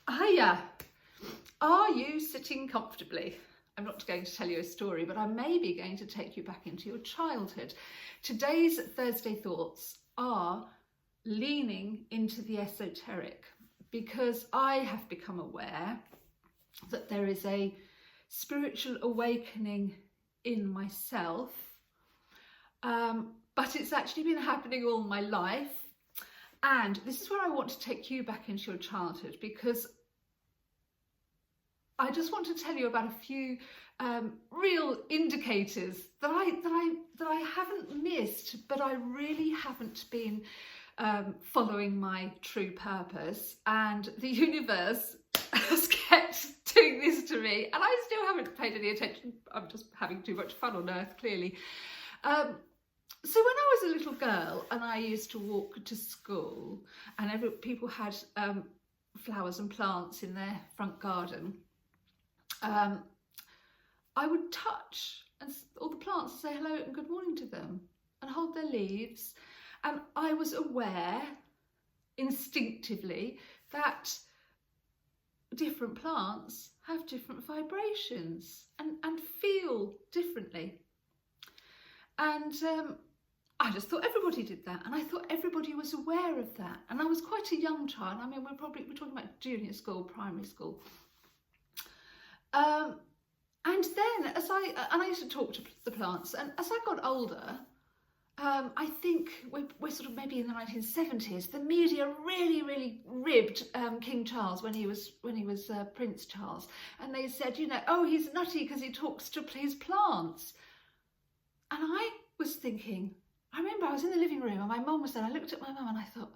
Hiya! Are you sitting comfortably? I'm not going to tell you a story, but I may be going to take you back into your childhood. Today's Thursday Thoughts are leaning into the esoteric, because I have become aware that there is a spiritual awakening in myself, but it's actually been happening all my life. And this is where I want to take you back into your childhood, because I just want to tell you about a few real indicators that I haven't missed, but I really haven't been following my true purpose, and the universe has kept doing this to me, and I still haven't paid any attention. I'm just having too much fun on earth, clearly. So when I was a little girl and I used to walk to school, and people had flowers and plants in their front garden, I would touch all the plants and say hello and good morning to them and hold their leaves, and I was aware instinctively that different plants have different vibrations and feel differently. And I just thought everybody did that, and I thought everybody was aware of that. And I was quite a young child. I mean, we're talking about junior school, primary school. And then I used to talk to the plants, and as I got older, I think we're sort of maybe in the 1970s, the media really ribbed King Charles when he was Prince Charles, and they said, you know, oh, he's nutty because he talks to his plants. And I was thinking, I remember I was in the living room and my mum was there. I looked at my mum and I was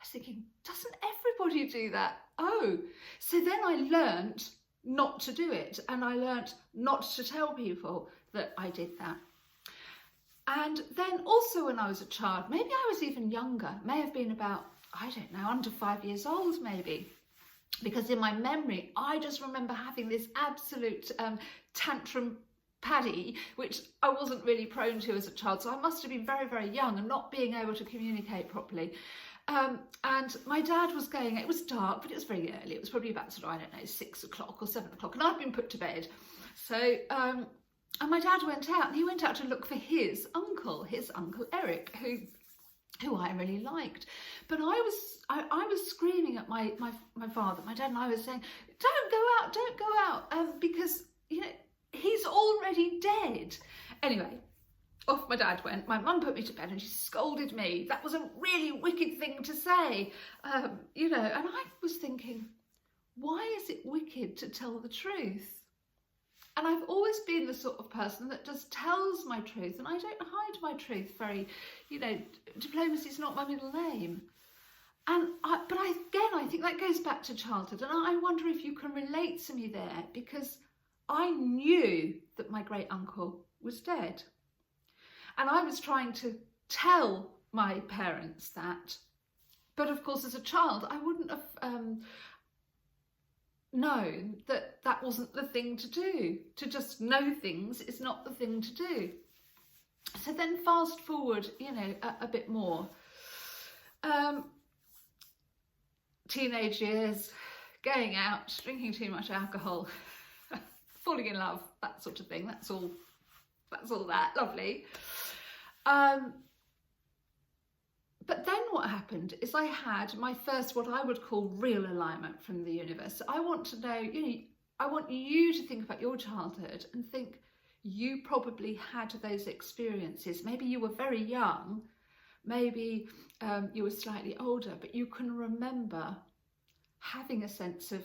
thinking, doesn't everybody do that? Oh, so then I learnt not to do it, and I learnt not to tell people that I did that. And then also when I was a child, maybe I was even younger, may have been about, I don't know, under 5 years old maybe, because in my memory, I just remember having this absolute tantrum paddy, which I wasn't really prone to as a child. So I must have been very young and not being able to communicate properly. And my dad was going, it was dark, but it was very early. It was probably about sort of, I don't know, 6 o'clock or 7 o'clock, and I'd been put to bed. So, and my dad went out, and he went out to look for his uncle Eric, who I really liked. But I was screaming at my father, my dad, and I was saying, don't go out, because, you know, he's already dead. Anyway, off my dad went. My mum put me to bed and she scolded me. That was a really wicked thing to say, you know, and I was thinking, why is it wicked to tell the truth? And I've always been the sort of person that just tells my truth, and I don't hide my truth very, you know, diplomacy's not my middle name. But I think that goes back to childhood, and I wonder if you can relate to me there, because I knew that my great uncle was dead. And I was trying to tell my parents that. But of course, as a child, I wouldn't have known that that wasn't the thing to do. To just know things is not the thing to do. So then fast forward, you know, a bit more. Teenage years, going out, drinking too much alcohol, falling in love, that sort of thing. That's all that, lovely. But then what happened is I had my first, what I would call, real alignment from the universe. So I want to know, you know, I want you to think about your childhood and think you probably had those experiences. Maybe you were very young, maybe you were slightly older, but you can remember having a sense of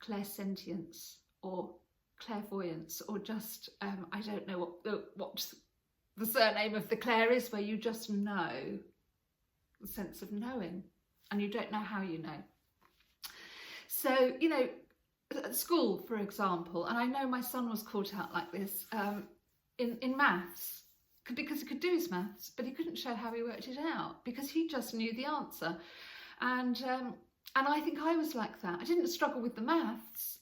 clairsentience or clairvoyance, or just I don't know what the surname of the Claire is, where you just know, the sense of knowing, and you don't know how you know. So, you know, at school, for example, and I know my son was caught out like this in maths, because he could do his maths, but he couldn't show how he worked it out, because he just knew the answer. And I think I was like that. I didn't struggle with the maths.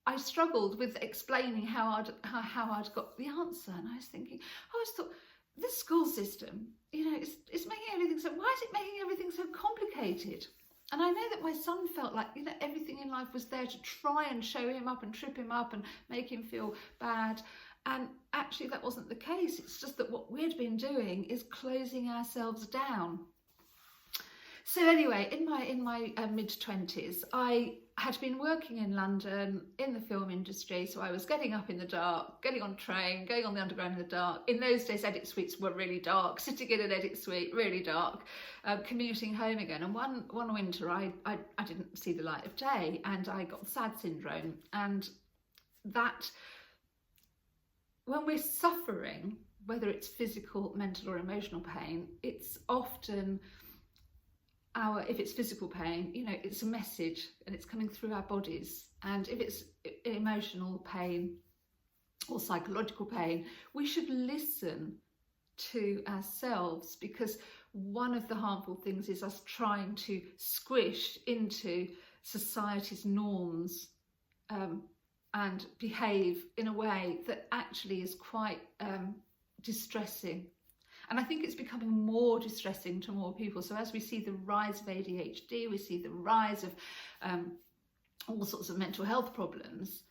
I struggled with explaining how I'd got the answer, and I was thinking, I always thought, this school system, you know, it's making everything so. Why is it making everything so complicated? And I know that my son felt like, you know, everything in life was there to try and show him up and trip him up and make him feel bad. And actually that wasn't the case. It's just that what we'd been doing is closing ourselves down. So anyway, in my mid-20s, I had been working in London in the film industry. So I was getting up in the dark, getting on train, going on the underground in the dark. In those days, edit suites were really dark, sitting in an edit suite, really dark, commuting home again. And one winter, I didn't see the light of day, and I got SAD syndrome. And that, when we're suffering, whether it's physical, mental or emotional pain, it's often if it's physical pain, you know, it's a message and it's coming through our bodies. And if it's emotional pain or psychological pain, we should listen to ourselves, because one of the harmful things is us trying to squish into society's norms and behave in a way that actually is quite distressing. And I think it's becoming more distressing to more people. So as we see the rise of ADHD, we see the rise of all sorts of mental health problems,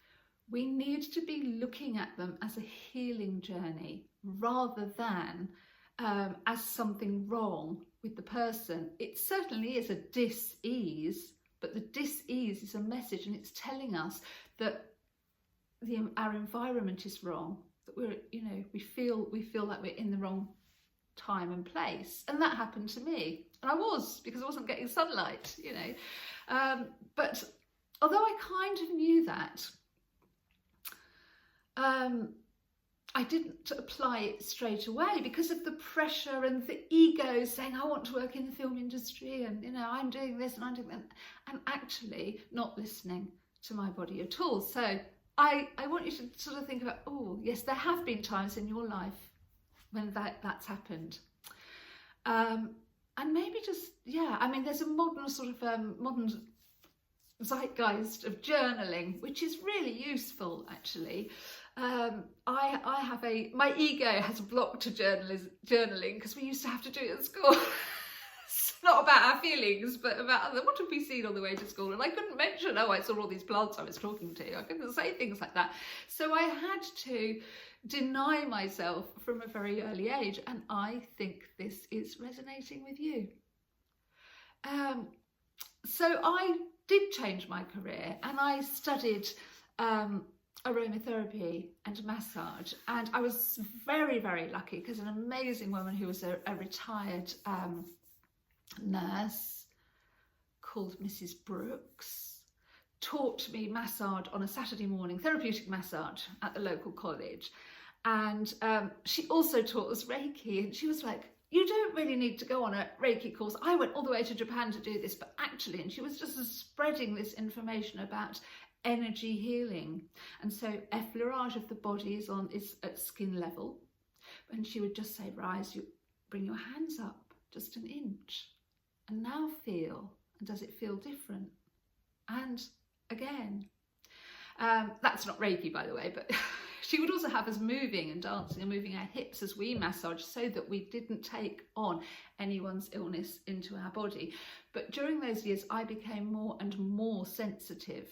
we need to be looking at them as a healing journey rather than as something wrong with the person. It certainly is a dis-ease, but the dis-ease is a message, and it's telling us that our environment is wrong, that we're, you know, we feel like we're in the wrong time and place. And that happened to me, and I was, because I wasn't getting sunlight, you know. But although I kind of knew that, I didn't apply it straight away because of the pressure and the ego saying, I want to work in the film industry, and, you know, I'm doing this and I'm doing that, and actually not listening to my body at all. So I want you to sort of think about, oh yes, there have been times in your life when that's happened. And maybe just, yeah, I mean, there's a modern sort of modern zeitgeist of journaling, which is really useful, actually. I have my ego has blocked to journaling because we used to have to do it at school. It's not about our feelings, but about what have we seen on the way to school. And I couldn't mention, oh, I saw all these plants I was talking to. I couldn't say things like that. So I had to deny myself from a very early age, and I think this is resonating with you. So I did change my career, and I studied aromatherapy and massage, and I was very, very lucky because an amazing woman who was a retired nurse called Mrs. Brooks taught me massage on a Saturday morning, therapeutic massage at the local college. And she also taught us Reiki, and she was like, you don't really need to go on a Reiki course. I went all the way to Japan to do this, but actually, and she was just spreading this information about energy healing. And so effleurage of the body is at skin level. And she would just say, rise, you bring your hands up just an inch, and now feel, and does it feel different? And again, that's not Reiki, by the way, but she would also have us moving and dancing and moving our hips as we massage, so that we didn't take on anyone's illness into our body. But during those years, I became more and more sensitive.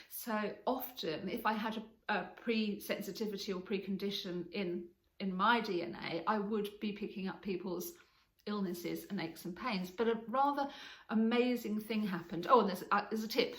So often, if I had a pre-sensitivity or precondition in my DNA, I would be picking up people's illnesses and aches and pains. But a rather amazing thing happened. Oh, and there's a tip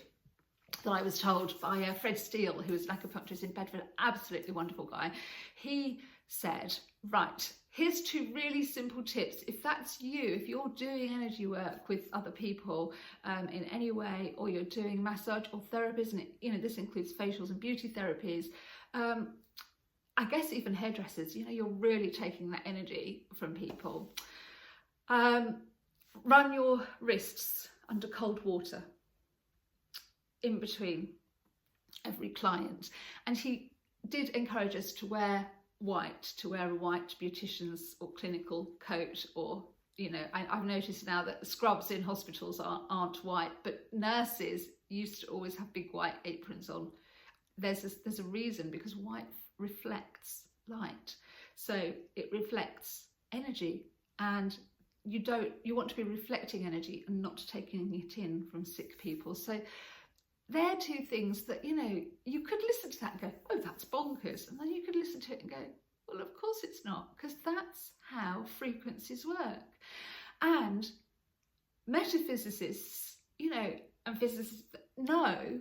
that I was told by Fred Steele, who was an acupuncturist in Bedford, absolutely wonderful guy. He said, right, here's 2 really simple tips. If that's you, if you're doing energy work with other people in any way, or you're doing massage or therapies, and you know, this includes facials and beauty therapies, I guess even hairdressers, you know, you're really taking that energy from people. Run your wrists under cold water in between every client. And he did encourage us to wear white, to wear a white beautician's or clinical coat, or, you know, I've noticed now that scrubs in hospitals aren't white, but nurses used to always have big white aprons on. There's a reason, because white reflects light. So it reflects energy, and you want to be reflecting energy and not taking it in from sick people. So they're two things that, you know, you could listen to that and go, oh, that's bonkers. And then you could listen to it and go, well, of course it's not, because that's how frequencies work. And metaphysicists, you know, and physicists know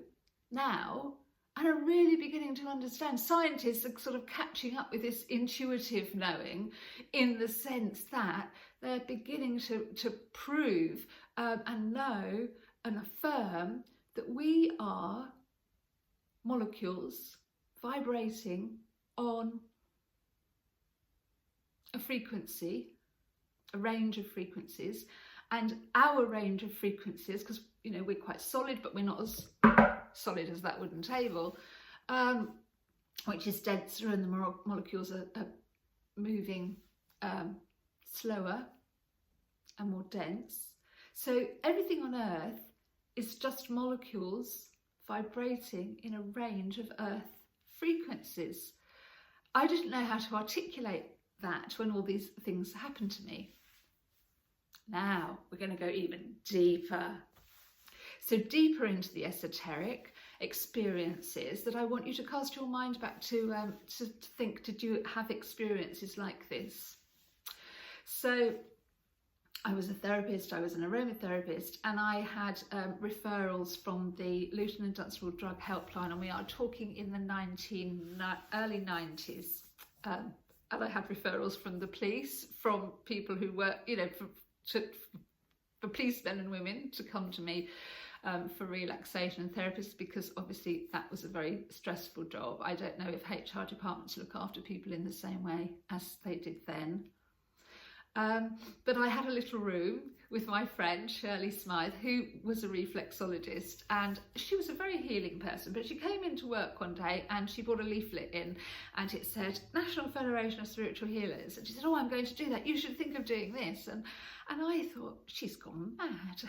now and are really beginning to understand. Scientists are sort of catching up with this intuitive knowing, in the sense that they're beginning to prove and know and affirm that we are molecules vibrating on a frequency, a range of frequencies, and our range of frequencies, because, you know, we're quite solid, but we're not as solid as that wooden table, which is denser, and the molecules are moving slower and more dense. So everything on Earth is just molecules vibrating in a range of Earth frequencies. I didn't know how to articulate that when all these things happened to me. Now we're going to go even deeper. So deeper into the esoteric experiences that I want you to cast your mind back to think, did you have experiences like this? So I was a therapist, I was an aromatherapist, and I had referrals from the Luton Industrial Drug Helpline, and we are talking in the early 90s. And I had referrals from the police, from people who were, you know, for policemen and women to come to me for relaxation and therapists, because obviously that was a very stressful job. I don't know if HR departments look after people in the same way as they did then. But I had a little room with my friend Lilly Smith, who was a reflexologist, and she was a very healing person. But she came into work one day and she brought a leaflet in, and it said National Federation of Spiritual Healers, and she said, oh, I'm going to do that, you should think of doing this. And I thought, she's gone mad.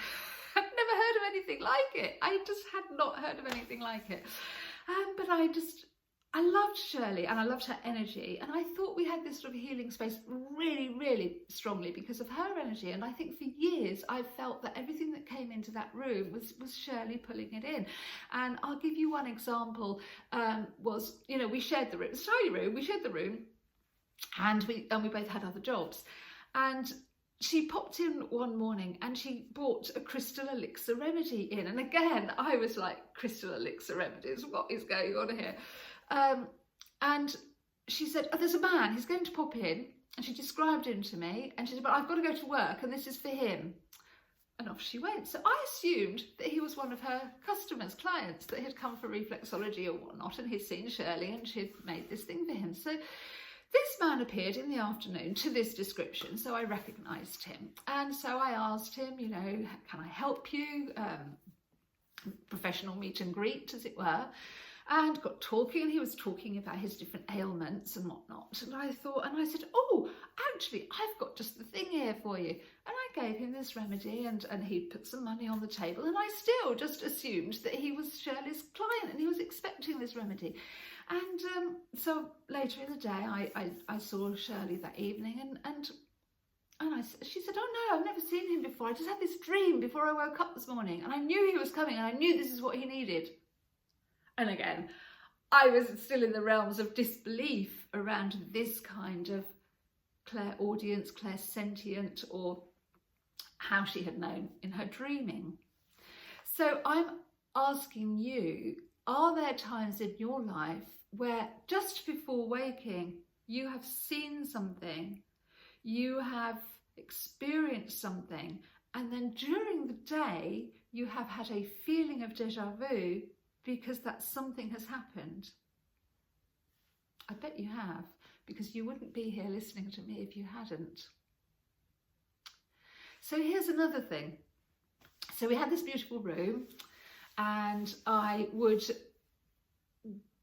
I've never heard of anything like it. I just had not heard of anything like it. But I loved Shirley, and I loved her energy, and I thought we had this sort of healing space really, really strongly because of her energy. And I think for years I felt that everything that came into that room was Shirley pulling it in. And I'll give you one example. Was, you know, we shared the room, it's a tiny room, we shared the room, and we both had other jobs. And she popped in one morning and she brought a crystal elixir remedy in. And again, I was like, crystal elixir remedies, what is going on here? And she said, oh, there's a man, he's going to pop in. And she described him to me, and she said, but I've got to go to work and this is for him. And off she went. So I assumed that he was one of her customers, clients that had come for reflexology or whatnot, and he'd seen Shirley and she'd made this thing for him. So this man appeared in the afternoon to this description, so I recognised him. And so I asked him, you know, can I help you? Professional meet and greet, as it were. And got talking, and he was talking about his different ailments and whatnot. And I thought, and I said, oh, actually, I've got just the thing here for you. And I gave him this remedy, and he put some money on the table. And I still just assumed that he was Shirley's client and he was expecting this remedy. And so later in the day, I saw Shirley that evening, and she said, oh no, I've never seen him before. I just had this dream before I woke up this morning, and I knew he was coming, and I knew this is what he needed. And again, I was still in the realms of disbelief around this kind of clairaudience, clairsentient, or how she had known in her dreaming. So I'm asking you, are there times in your life where just before waking, you have seen something, you have experienced something, and then during the day, you have had a feeling of déjà vu because that something has happened? I bet you have, because you wouldn't be here listening to me if you hadn't. So here's another thing. So we had this beautiful room, and I would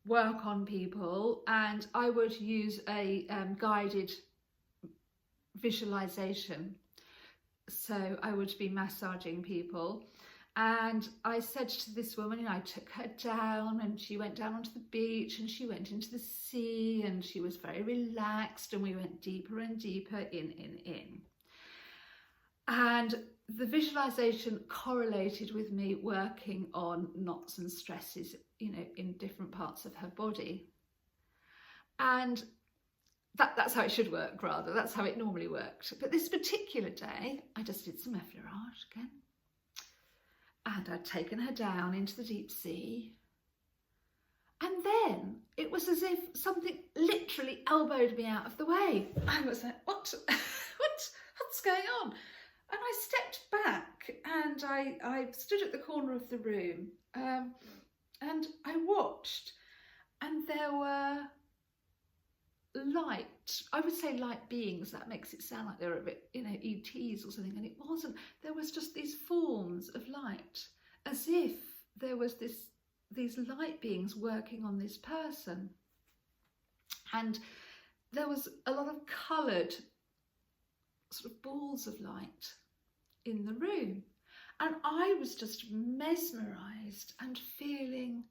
work on people, and I would use a guided visualization. So I would be massaging people, and I said to this woman, and I took her down, and she went down onto the beach, and she went into the sea, and she was very relaxed, and we went deeper and deeper in. And the visualization correlated with me working on knots and stresses, you know, in different parts of her body. And that's how it should work, rather. That's how it normally worked. But this particular day, I just did some effleurage again. And I'd taken her down into the deep sea. And then it was as if something literally elbowed me out of the way. I was like, what? What's going on? And I stepped back and I stood at the corner of the room and I watched, and there were light, I would say light beings, that makes it sound like they were a bit, you know, ETs or something, and it wasn't. There was just these forms of light, as if there was these light beings working on this person. And there was a lot of coloured sort of balls of light in the room. And I was just mesmerised and feeling,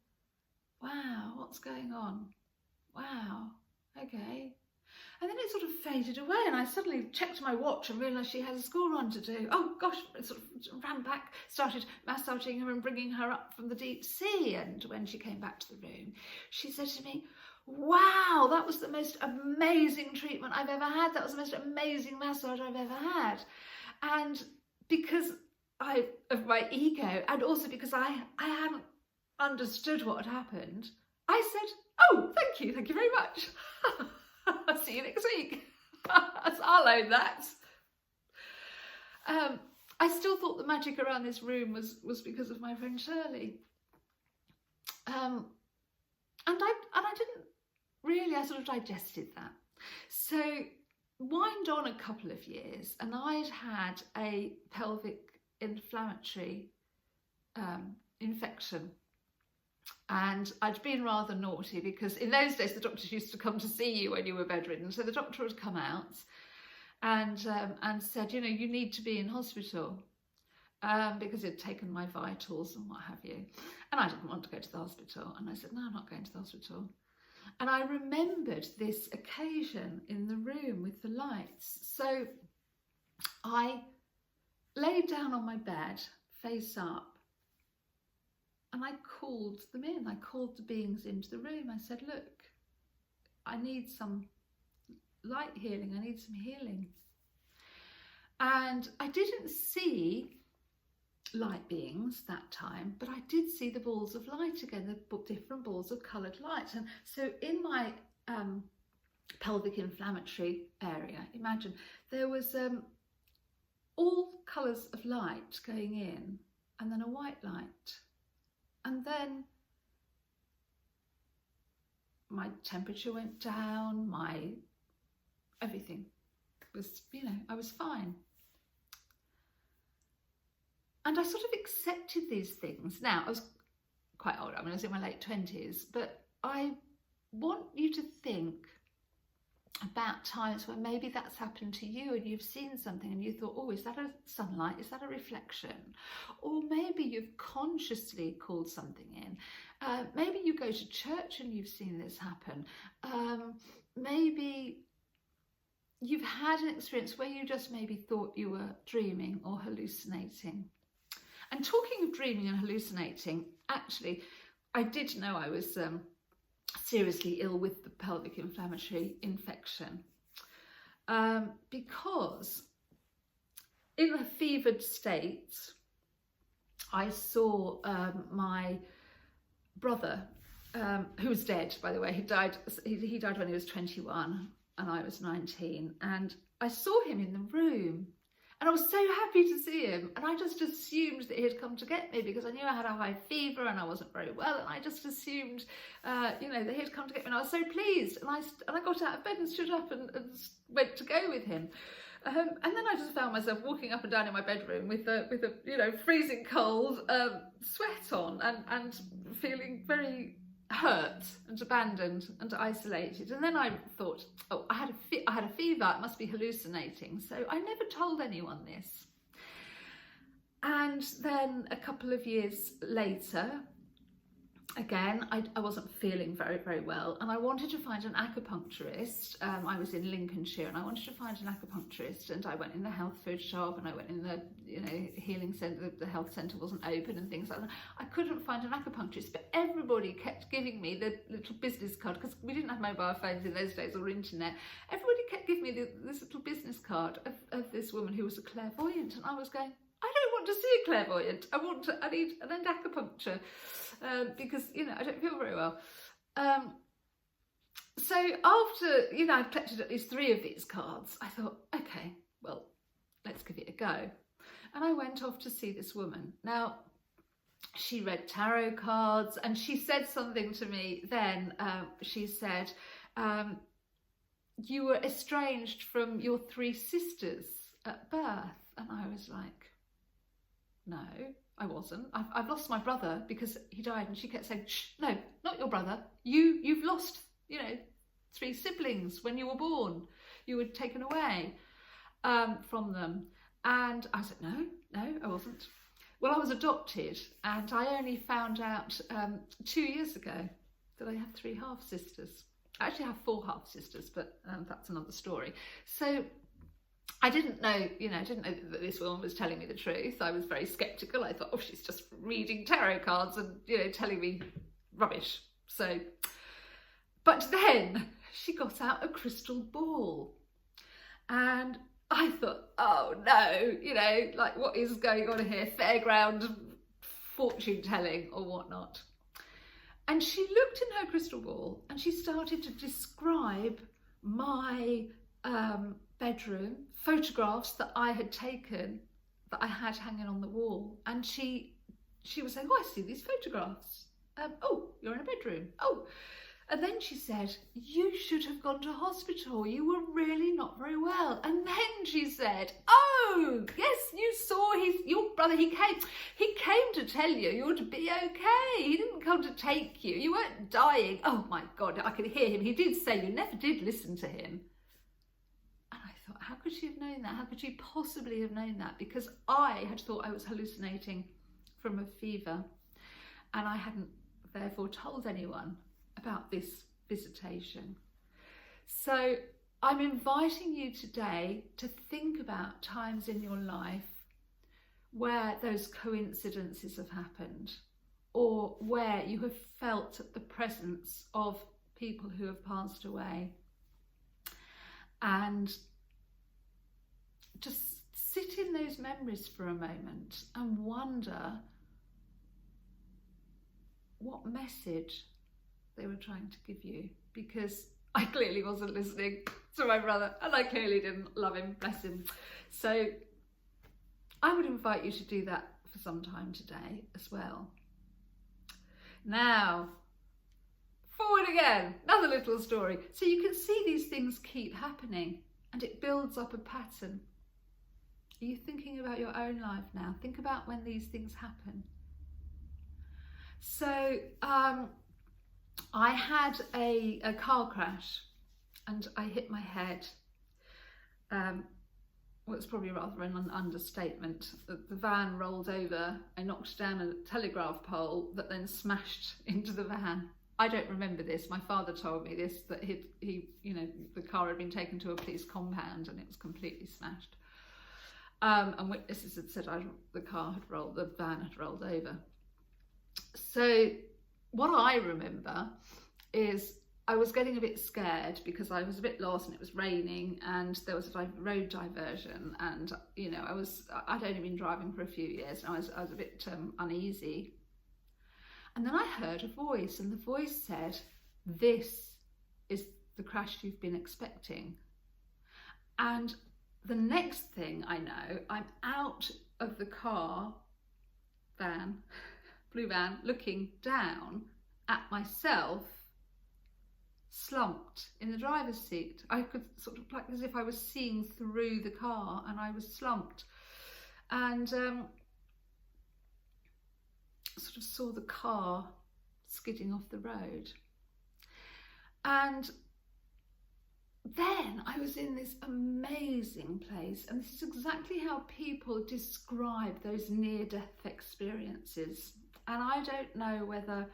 wow, what's going on? Wow, okay. And then it sort of faded away, and I suddenly checked my watch and realised she had a school run to do. Oh gosh, I sort of ran back, started massaging her and bringing her up from the deep sea. And when she came back to the room, she said to me, wow, that was the most amazing treatment I've ever had. That was the most amazing massage I've ever had. And because of my ego, and also because I hadn't understood what had happened, I said, oh, thank you very much. I'll see you next week. I'll own that. I still thought the magic around this room was because of my friend Shirley. And I didn't really, I sort of digested that. So wind on a couple of years, and I'd had a pelvic inflammatory infection. And I'd been rather naughty, because in those days the doctors used to come to see you when you were bedridden. So the doctor would come out and said, you know, you need to be in hospital, because he'd taken my vitals and what have you. And I didn't want to go to the hospital. And I said, no, I'm not going to the hospital. And I remembered this occasion in the room with the lights. So I laid down on my bed, face up, and I called them in. I called the beings into the room. I said, look, I need some light healing. I need some healing. And I didn't see light beings that time, but I did see the balls of light again, the different balls of coloured light. And so in my pelvic inflammatory area, imagine there was all colours of light going in, and then a white light. And then my temperature went down, everything was, you know, I was fine. And I sort of accepted these things. Now, I was quite old, I mean, I was in my late 20s, but I want you to think about times where maybe that's happened to you and you've seen something and you thought, oh, is that a sunlight? Is that a reflection? Or maybe you've consciously called something in. Maybe you go to church and you've seen this happen. Maybe you've had an experience where you just maybe thought you were dreaming or hallucinating. And talking of dreaming and hallucinating, actually, I did know I was seriously ill with the pelvic inflammatory infection, because in a fevered state I saw my brother, who was dead, by the way. He died when he was 21 and I was 19, and I saw him in the room. And I was so happy to see him, and I just assumed that he'd come to get me because I knew I had a high fever and I wasn't very well, and I just assumed, you know, that he'd come to get me, and I was so pleased. And I got out of bed and stood up and went to go with him. And then I just found myself walking up and down in my bedroom with a you know, freezing cold, sweat on, and feeling very hurt and abandoned and isolated. And then I thought, oh, I had a fever, it must be hallucinating. So I never told anyone this. And then a couple of years later, again, I wasn't feeling very, very well, and I wanted to find an acupuncturist. I was in Lincolnshire, and I wanted to find an acupuncturist, and I went in the health food shop, and I went in the, you know, healing centre. The health centre wasn't open and things like that. I couldn't find an acupuncturist, but everybody kept giving me the little business card, because we didn't have mobile phones in those days or internet. Everybody kept giving me this little business card of this woman who was a clairvoyant, and I was going, I don't want to see a clairvoyant. I need an acupuncture, because, you know, I don't feel very well. So after, you know, I'd collected at least 3 of these cards, I thought, okay, well, let's give it a go. And I went off to see this woman. Now, she read tarot cards, and she said something to me then. She said, you were estranged from your 3 sisters at birth. And I was like, no, I wasn't. I've lost my brother because he died. And she kept saying, shh, no, not your brother. You've lost, you know, 3 siblings when you were born. You were taken away from them. And I said, no, I wasn't. Well, I was adopted, and I only found out 2 years ago that I have 3 half-sisters. I actually have 4 half-sisters, but that's another story. So I didn't know, you know, that this woman was telling me the truth. I was very sceptical. I thought, oh, she's just reading tarot cards and, you know, telling me rubbish. So, but then she got out a crystal ball, and I thought, oh no, you know, like, what is going on here? Fairground fortune telling or whatnot. And she looked in her crystal ball and she started to describe my bedroom, photographs that I had taken, that I had hanging on the wall. And she was saying, oh, I see these photographs. Oh, you're in a bedroom. Oh. And then she said, you should have gone to hospital. You were really not very well. And then she said, oh, yes, you saw your brother. He came to tell you you're to be okay. He didn't come to take you. You weren't dying. Oh my God, I could hear him. He did say you never did listen to him. And I thought, how could she have known that? How could she possibly have known that? Because I had thought I was hallucinating from a fever, and I hadn't therefore told anyone about this visitation. So I'm inviting you today to think about times in your life where those coincidences have happened, or where you have felt the presence of people who have passed away, and just sit in those memories for a moment and wonder what message they were trying to give you, because I clearly wasn't listening to my brother, and I clearly didn't love him, bless him. So I would invite you to do that for some time today as well. Now, forward again, another little story. So you can see these things keep happening, and it builds up a pattern. Are you thinking about your own life now? Think about when these things happen. So, I had a car crash, and I hit my head. Well, it's probably rather an understatement. The van rolled over. I knocked down a telegraph pole that then smashed into the van. I don't remember this. My father told me this, that he you know, the car had been taken to a police compound and it was completely smashed. And witnesses had said the van had rolled over. So what I remember is I was getting a bit scared because I was a bit lost, and it was raining, and there was a road diversion, and, you know, I'd only been driving for a few years, and I was a bit uneasy. And then I heard a voice, and the voice said, this is the crash you've been expecting. And the next thing I know, I'm out of the blue van, looking down at myself, slumped in the driver's seat. I could sort of, like, as if I was seeing through the car, and I was slumped, and sort of saw the car skidding off the road. And then I was in this amazing place, and this is exactly how people describe those near-death experiences. And I don't know whether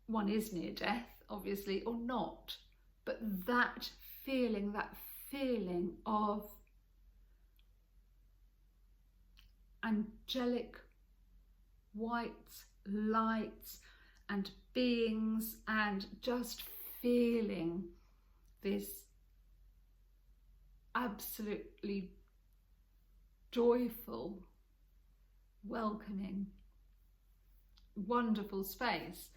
one is near death, obviously, or not. But that feeling of angelic white lights and beings, and just feeling this absolutely joyful, welcoming, wonderful space.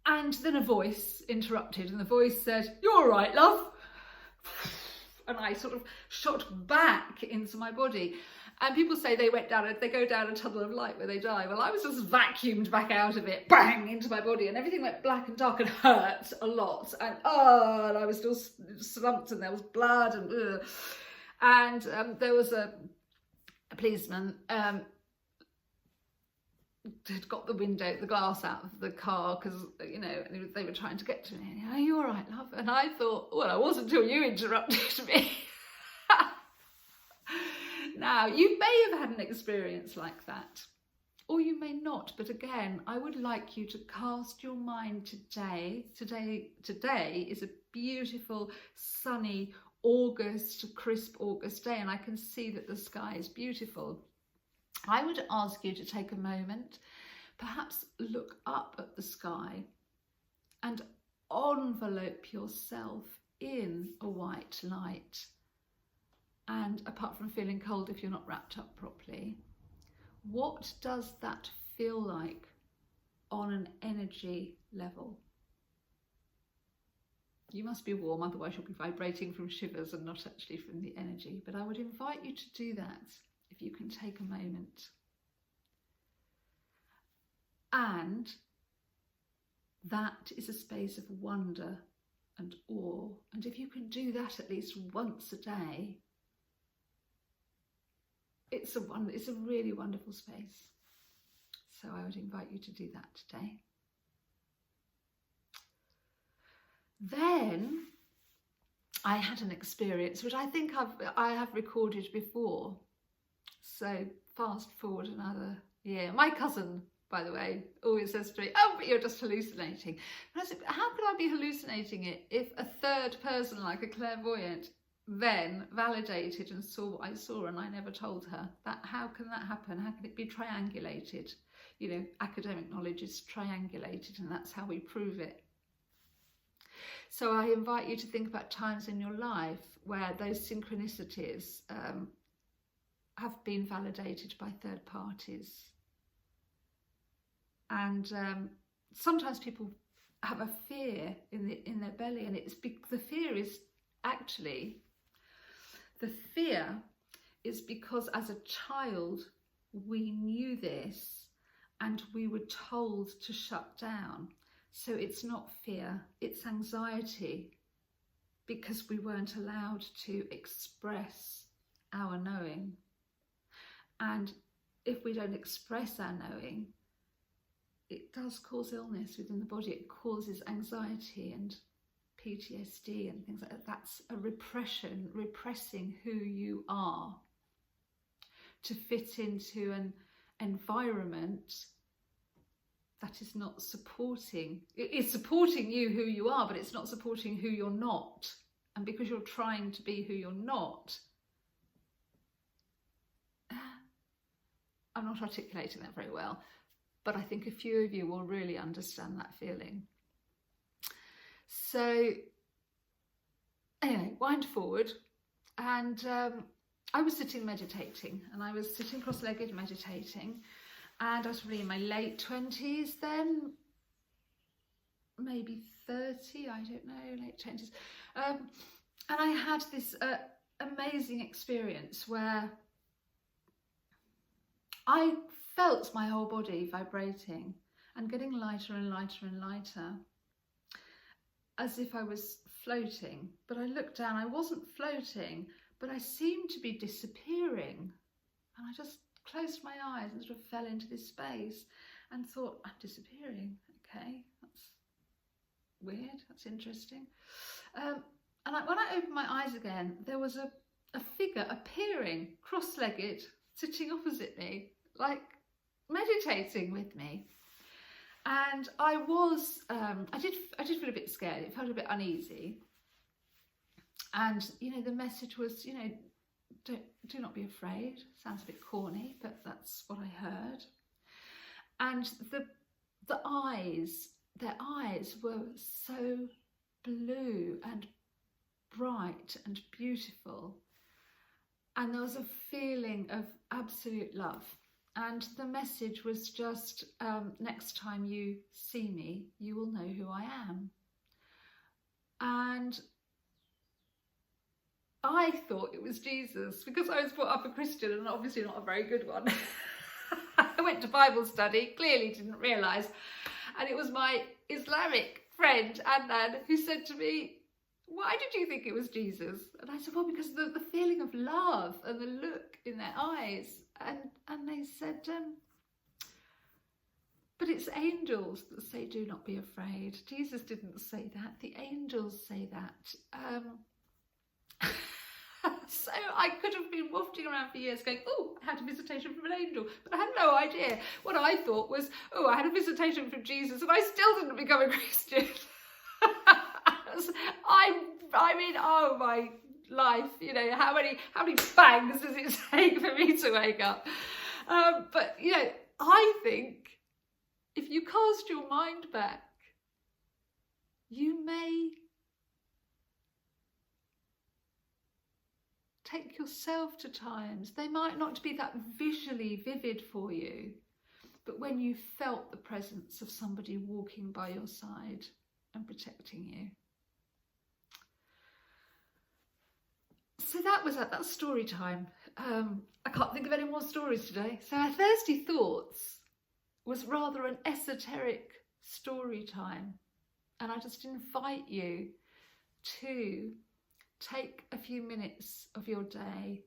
And then a voice interrupted, and the voice said, "You're all right, love." And I sort of shot back into my body. And people say they go down a tunnel of light where they die. Well, I was just vacuumed back out of it, bang, into my body, and everything went black and dark and hurt a lot. And and I was still slumped, and there was blood, and there was a policeman had got the glass out of the car, because they were trying to get to me. "Are you all right, love?" And I thought, well, I wasn't until you interrupted me. Now, you may have had an experience like that, or you may not, but again, I would like you to cast your mind today. Today is a beautiful, sunny crisp August day, and I can see that the sky is beautiful. I would ask you to take a moment, perhaps look up at the sky and envelope yourself in a white light. And apart from feeling cold if you're not wrapped up properly, what does that feel like on an energy level? You must be warm, otherwise you'll be vibrating from shivers and not actually from the energy. But I would invite you to do that if you can take a moment. And that is a space of wonder and awe. And if you can do that at least once a day, it's a really wonderful space. So I would invite you to do that today. Then I had an experience which I think I have recorded before. So fast forward another year. My cousin, by the way, always says to me, "Oh, but you're just hallucinating." And I said, how could I be hallucinating it if a third person, like a clairvoyant, then validated and saw what I saw, and I never told her? How can that happen? How can it be triangulated? Academic knowledge is triangulated, and that's how we prove it. So I invite you to think about times in your life where those synchronicities have been validated by third parties. And sometimes people have a fear in their belly, and the fear is because as a child we knew this and we were told to shut down. So it's not fear, it's anxiety, because we weren't allowed to express our knowing. And if we don't express our knowing, it does cause illness within the body. It causes anxiety and PTSD and things like that. That's a repressing who you are to fit into an environment that is not supporting. It is supporting you who you are, but it's not supporting who you're not. And because you're trying to be who you're not, I'm not articulating that very well, but I think a few of you will really understand that feeling. So anyway, wind forward, and I was sitting meditating, and I was sitting cross-legged meditating, and I was really in my late 20s then, maybe 30, I don't know, late 20s. And I had this amazing experience where I felt my whole body vibrating and getting lighter and lighter and lighter, as if I was floating. But I looked down, I wasn't floating, but I seemed to be disappearing. And I just closed my eyes and sort of fell into this space and thought, I'm disappearing. Okay, that's weird, that's interesting. When I opened my eyes again, there was a figure appearing, cross-legged, sitting opposite me, like meditating with me. And I was, I did feel a bit scared. It felt a bit uneasy. And, you know, the message was, you know, do not be afraid. Sounds a bit corny, but that's what I heard. And the eyes, their eyes were so blue and bright and beautiful. And there was a feeling of absolute love. And the message was just, next time you see me, you will know who I am. And I thought it was Jesus, because I was brought up a Christian, and obviously not a very good one. I went to Bible study, clearly didn't realise. And it was my Islamic friend, Adnan, who said to me, why did you think it was Jesus? And I said, well, because the feeling of love and the look in their eyes. And they said, but it's angels that say, do not be afraid. Jesus didn't say that. The angels say that. So I could have been wafting around for years going, oh, I had a visitation from an angel, but I had no idea. What I thought was, oh, I had a visitation from Jesus, and I still didn't become a Christian. I mean, oh my life, you know, how many bangs does it take for me to wake up? But, you know, I think if you cast your mind back, you may take yourself to times. They might not be that visually vivid for you, but when you felt the presence of somebody walking by your side and protecting you. So that was that story time. I can't think of any more stories today. So our Thursday Thoughts was rather an esoteric story time. And I just invite you to take a few minutes of your day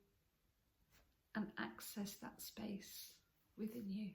and access that space within you.